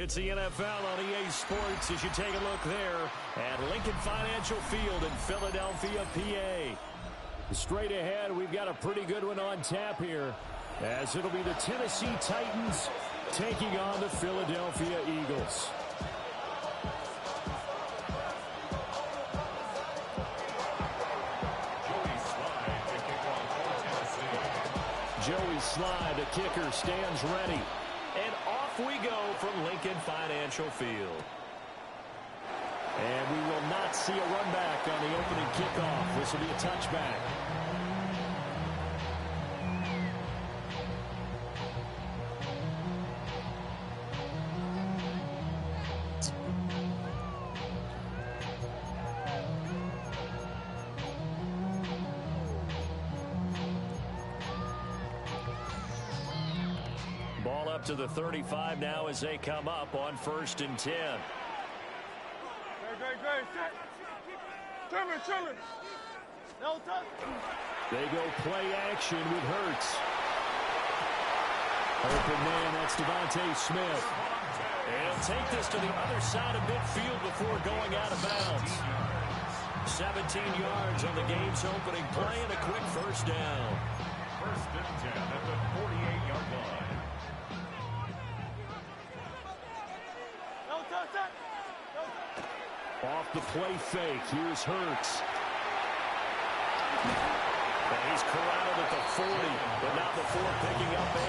It's the NFL on EA Sports as you take a look there at Lincoln Financial Field in Philadelphia, PA. Straight ahead, we've got a pretty good one on tap here, as it'll be the Tennessee Titans taking on the Philadelphia Eagles. Joey Slye, the kicker, stands ready. And off we go from Lincoln Financial Field. And we will not see a run back on the opening kickoff. This will be a touchback. Ball up to the 35 now as they come up on 1st and 10. They go play action with Hurts. Open man, that's Devontae Smith. And he'll take this to the other side of midfield before going out of bounds. 17 yards on the game's opening play and a quick first down. 1st and 10 at the 48-yard line. Off the play fake, here's Hurts. And he's corralled at the 40, but not before picking up 8.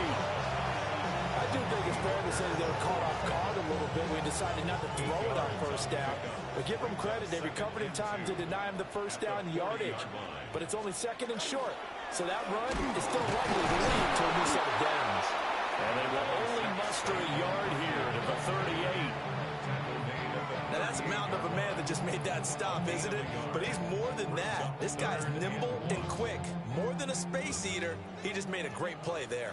I do think it's fair to say they were caught off guard a little bit. We decided not to throw it on 1st down. But give them credit, they recovered in time to deny him the 1st down yardage. But it's only 2nd and short. So that run is still likely to lead to a new set of downs. And they will only muster a yard here to the 38. Now that's a mountain of a man that just made that stop, isn't it? But he's more than that. This guy's nimble and quick. More than a space eater, he just made a great play there.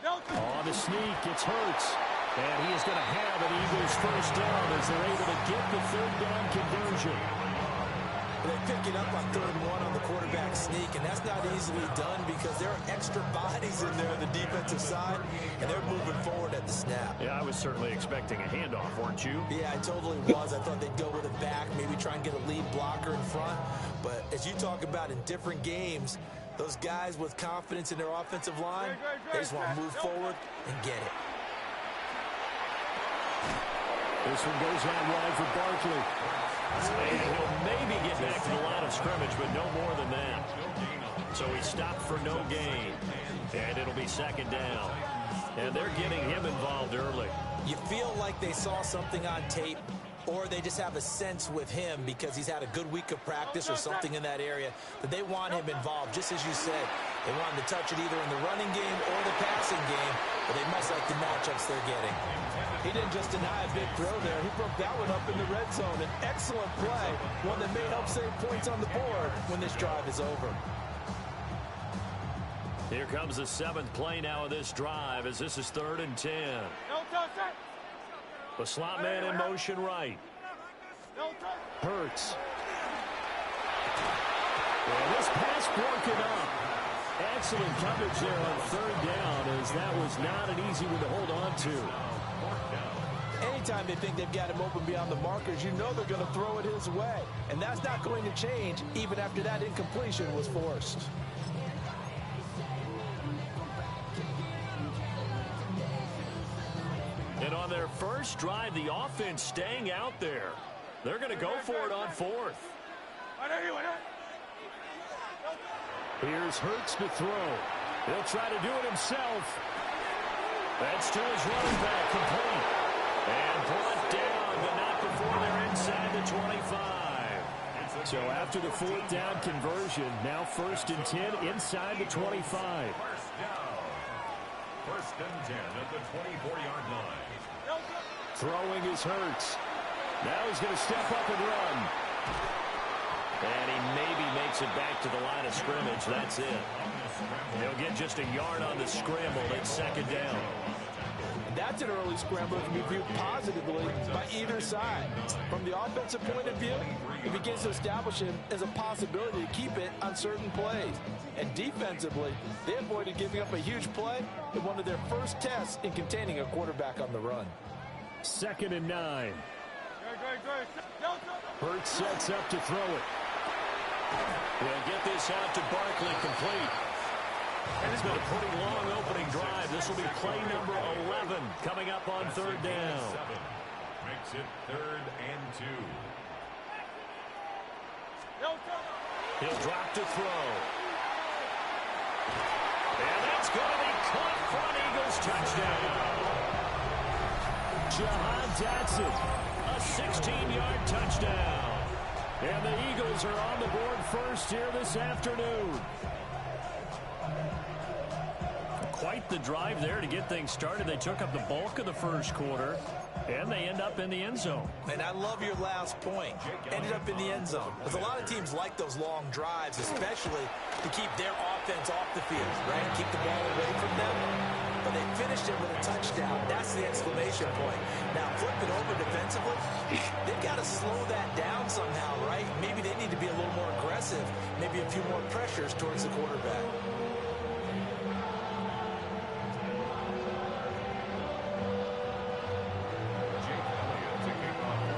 On the sneak, it's Hurts. And he is going to have an Eagles 1st down as they're able to get the 3rd down conversion. They pick it up on 3rd and 1 on the quarterback sneak, and that's not easily done because there are extra bodies in there on the defensive side, and they're moving forward at the snap. Yeah, I was certainly expecting a handoff, weren't you? Yeah, I totally was. I thought they'd go with a back, maybe try and get a lead blocker in front. But as you talk about in different games, those guys with confidence in their offensive line, they just want to move forward and get it. This one goes out wide for Barkley. And he'll maybe get back to the line of scrimmage, but no more than that. So he stopped for no gain. And it'll be 2nd down. And they're getting him involved early. You feel like they saw something on tape, or they just have a sense with him because he's had a good week of practice or something in that area that they want him involved, just as you said. They want him to touch it either in the running game or the passing game, but they must like the matchups they're getting. He didn't just deny a big throw there. He broke that one up in the red zone. An excellent play, one that may help save points on the board when this drive is over. Here comes the 7th play now of this drive as this is 3rd and 10. The slot man in motion right. Hurts. And this pass broken up. Excellent coverage there on 3rd down as that was not an easy one to hold on to. Anytime they think they've got him open beyond the markers, you know they're going to throw it his way. And that's not going to change even after that incompletion was forced. And on their first drive, the offense staying out there. They're going to go for it on 4th. Here's Hurts to throw. He'll try to do it himself. That's to his running back, complete. And brought down, but not before they're inside the 25. So after the 4th down conversion, now 1st and 10 inside the 25. 1st and 10 at the 24-yard line. Throwing is Hurts. Now he's going to step up and run. And he maybe makes it back to the line of scrimmage. That's it. He'll get just a yard on the scramble. It's 2nd down. that's an early scrambler that can be viewed positively by either side. From the offensive point of view, it begins to establish him as a possibility to keep it on certain plays. And defensively, they avoided giving up a huge play in one of their first tests in containing a quarterback on the run. 2nd and 9. Hurts sets up to throw it. He'll get this out to Barkley, complete. And it's been a pretty long opening drive. This will be play number 11 coming up on 3rd down. Makes it 3rd and 2. He'll drop to throw. And that's going to be caught for an Eagles touchdown. Jahan Dotson, a 16-yard touchdown. And the Eagles are on the board first here this afternoon. Quite the drive there to get things started. They took up the bulk of the first quarter, and they end up in the end zone. And I love your last point. Ended up in the end zone. Because a lot of teams like those long drives, especially to keep their offense off the field, right? Keep the ball away from them. But they finished it with a touchdown. That's the exclamation point. Now, flip it over defensively. They've got to slow that down somehow, right? Maybe they need to be a little more aggressive. Maybe a few more pressures towards the quarterback.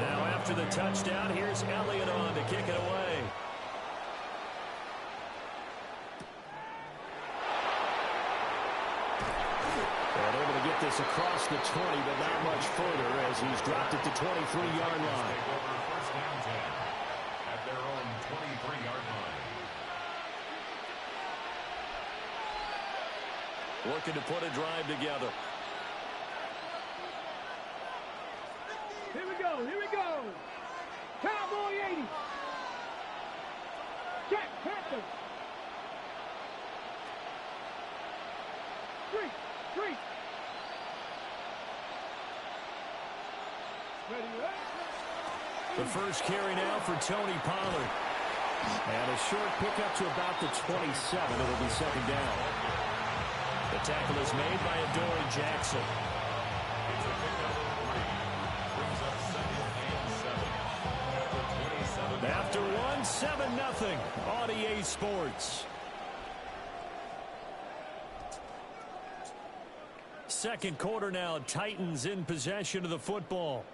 Now, after the touchdown, here's Elliott on to kick it away. And able to get this across the 20, but not much further as he's dropped it to 23-yard line. First down 10 at their own 23-yard line. Looking to put a drive together. Here we go, here we go. Cowboy 80. Jack Panther. 3. The first carry now for Tony Pollard. And a short pickup to about the 27. It'll be 2nd down. The tackle is made by Adoree Jackson. It's a pickup of 3. Brings up 2nd and 7. After one, 7-0 on EA Sports. Second quarter now, Titans in possession of the football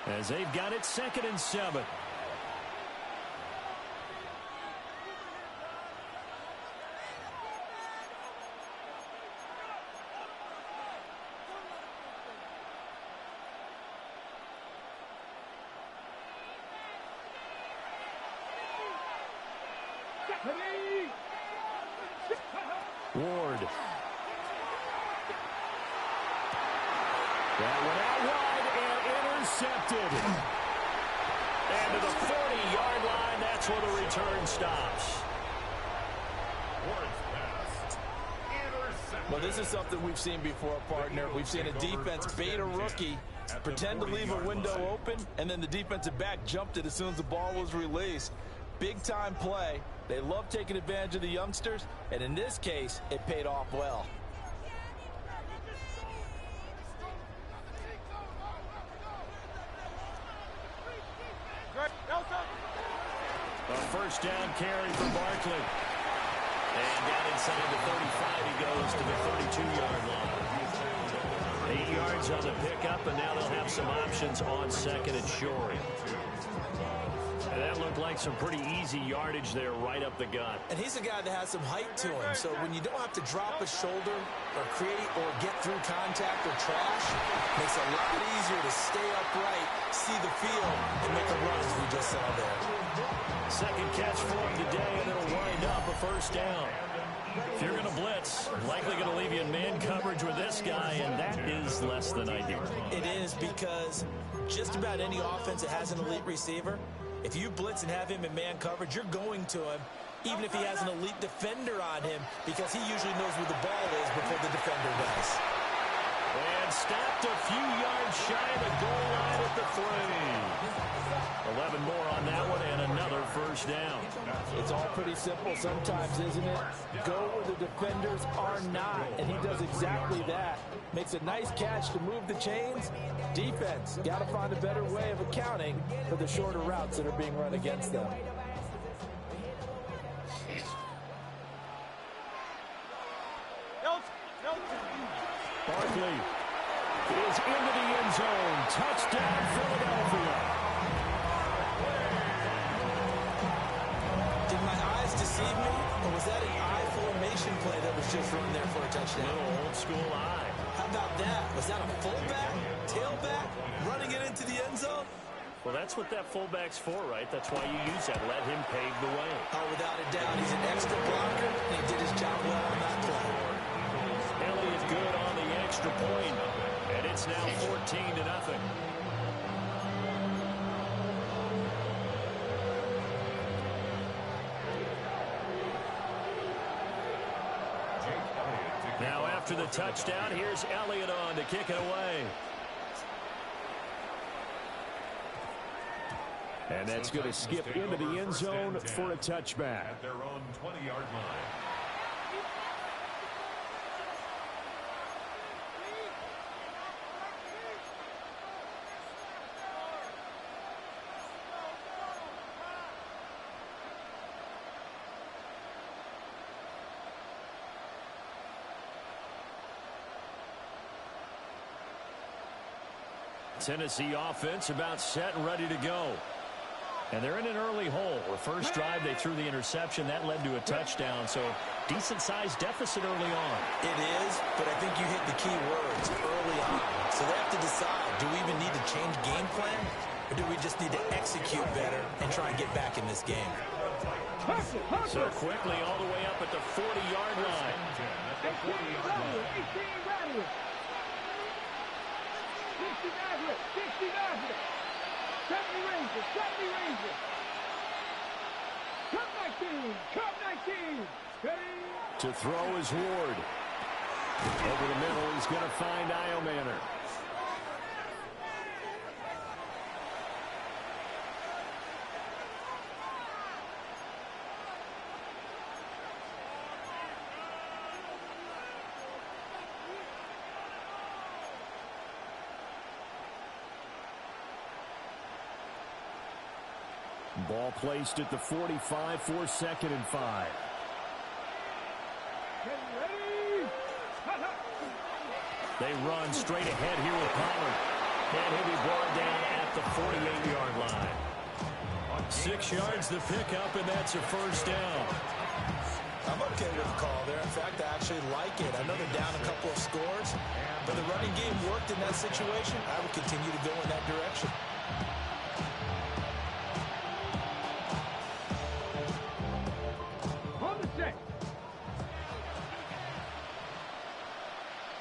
as they've got it 2nd and 7. Ward. That went out wide and intercepted. And to the 40-yard line, that's where the return stops. Ward's pass. Intercepted. Well, this is something we've seen before, partner. We've seen a defense bait a rookie, pretend to leave a window open, and then the defensive back jumped it as soon as the ball was released. Big-time play. They love taking advantage of the youngsters, and in this case, it paid off well. A first down carry for Barkley. And down inside the 35, he goes to the 32-yard line. 8 yards on the pickup, and now they'll have some options on 2nd and short. And that looked like some pretty easy yardage there right up the gut. And he's a guy that has some height to him. So when you don't have to drop a shoulder or create or get through contact or trash, it makes it a lot easier to stay upright, see the field, and make a run as we just saw there. Second catch for him today, and it'll wind up a first down. If you're going to blitz, likely going to leave you in man coverage with this guy, and that is less than ideal. It is, because just about any offense that has an elite receiver, if you blitz and have him in man coverage, you're going to him, even if he has an elite defender on him, because he usually knows where the ball is before the defender does. And stopped a few yards shy of the goal line at the 3. 11 more on that one and another first down. It's all pretty simple sometimes, isn't it? Go where the defenders are not, and he does exactly that. Makes a nice catch to move the chains. Defense, got to find a better way of accounting for the shorter routes that are being run against them. Barkley is into the end zone. Touchdown, Philadelphia. Did my eyes deceive me, or was that an eye formation play that was just run there for a touchdown? Little old school eye. How about that? Was that a fullback, tailback, running it into the end zone? Well, that's what that fullback's for, right? That's why you use that. Let him pave the way. Oh, without a doubt, he's an extra blocker, and he did his job well on that play. Elliott good on the extra point, and it's now 14-0. Now after the touchdown, here's Elliott on to kick it away. And that's going to skip into the end zone for a touchback. At their own 20-yard line. Tennessee offense about set and ready to go. And they're in an early hole. The first drive, they threw the interception. That led to a touchdown, so decent-sized deficit early on. It is, but I think you hit the key words early on. So they have to decide, do we even need to change game plan, or do we just need to execute better and try and get back in this game? So quickly all the way up at the 40-yard line. 18 Bradley. 60 Nazareth. 70 Rangers. Cup 19. Ready? To throw is Ward. Over the middle, he's going to find Iomanner. Ball placed at the 45 for 2nd and 5. Ready? They run straight ahead here with Pollard. And he'll be brought down at the 48-yard line. 6 yards the pickup, and that's a first down. I'm okay with the call there. In fact, I actually like it. I know they're down a couple of scores, but the running game worked in that situation. I would continue to go in that direction. On the set.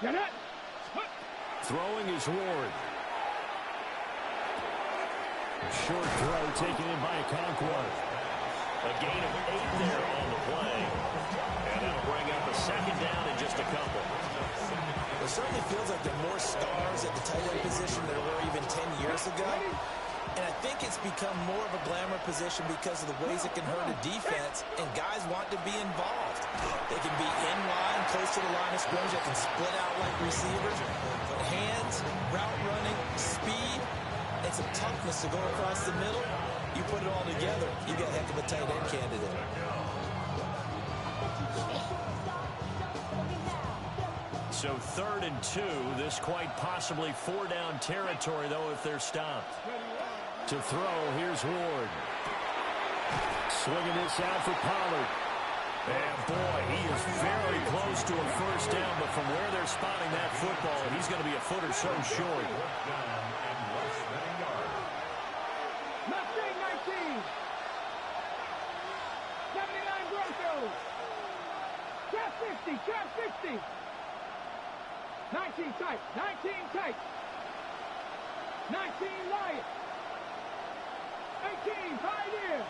Get it. Throwing is Ward. Short throw taken in by Okonkwo. A gain of 8 there on the play. And that'll bring up a 2nd down in just a couple. It certainly feels like there are more stars at the tight end position than there were even 10 years ago. And I think it's become more of a glamour position because of the ways it can hurt a defense, and guys want to be involved. They can be in line, close to the line of scrimmage. They can split out like receivers. But hands, route running, speed, and some toughness to go across the middle, you put it all together, you got a heck of a tight end candidate. So 3rd and 2. This quite possibly 4-down territory, though, if they're stopped. To throw, here's Ward. Swinging this out for Pollard. And boy, he is very close to a first down, but from where they're spotting that football, he's going to be a foot or so short. Mustang 19. 79 Broncos. Cap 60. 19 tight. 19 Lions. 18 Pioneer.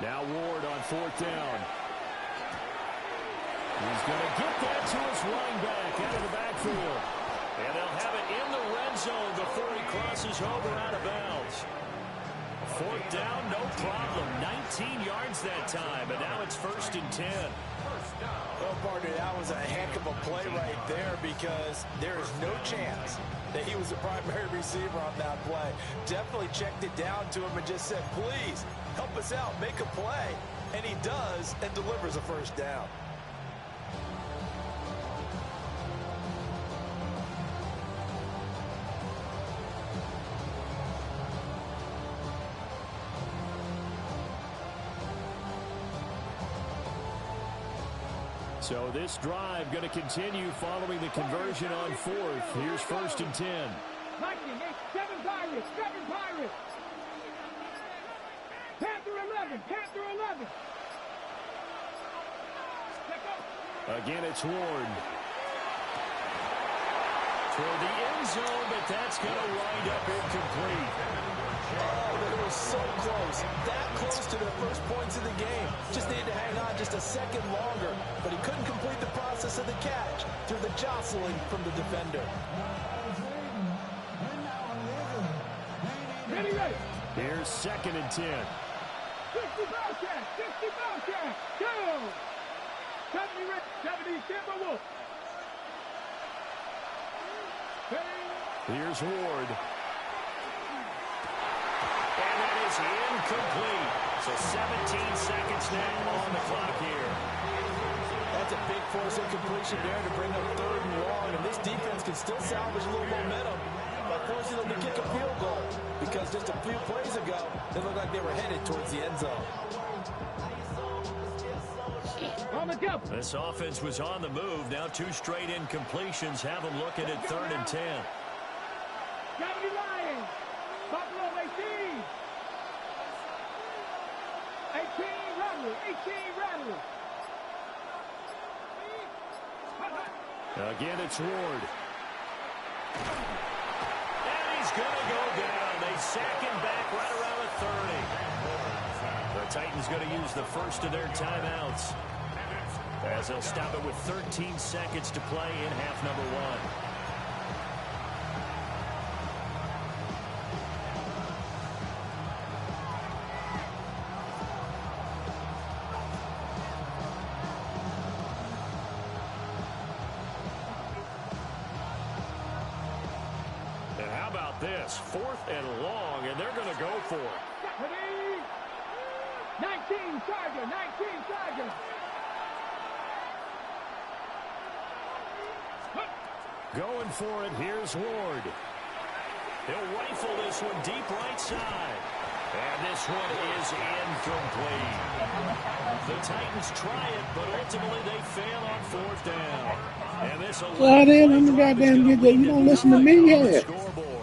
Now Ward on 4th down. He's going to get that to his running back out of the backfield. And they'll have it in the red zone before he crosses over out of bounds. Fourth down, no problem. 19 yards that time, and now it's 1st and 10. Well, partner, that was a heck of a play right there because there is no chance that he was the primary receiver on that play. Definitely checked it down to him and just said, please, help us out, make a play. And he does and delivers a first down. So this drive going to continue following the conversion on 4th. Here's 1st and 10. Lightning, 7 Pirates, 7 Pirates. Panther 11, Panther 11. Again, it's Ward. Toward the end zone, but that's going to wind up incomplete. Oh, it was so close. That close to the first points of the game. Just needed to hang on just a second longer. But he couldn't complete the process of the catch through the jostling from the defender. Ready, ready. Here's 2nd and 10. 60 Bowcat, 60 Bowcat. Go. 70 Timberwolves. Here's Ward. And that is incomplete. So 17 seconds now on the clock here. That's a big force incompletion there to bring up 3rd and long. And this defense can still salvage a little momentum by forcing them to kick a field goal. Because just a few plays ago, they looked like they were headed towards the end zone. On the jump. This offense was on the move. Now 2 straight incompletions have them looking at 3rd and 10. 70 Lions. Buffalo 18. 18 Rattlers. 18 Rattlers. Again, it's Ward. And he's going to go down. They sack him back right around the 30. The Titans going to use the first of their timeouts, as they'll stop it with 13 seconds to play in half number 1. And how about this? 4th and long, and they're going to go for it. 19 Charger, 19 Charger. Going for it, here's Ward. He'll rifle this one deep right side. And this one is incomplete. The Titans try it, but ultimately they fail on 4th down. And this Well, then, I'm the goddamn get that. You don't listen to me, yeah. scoreboard.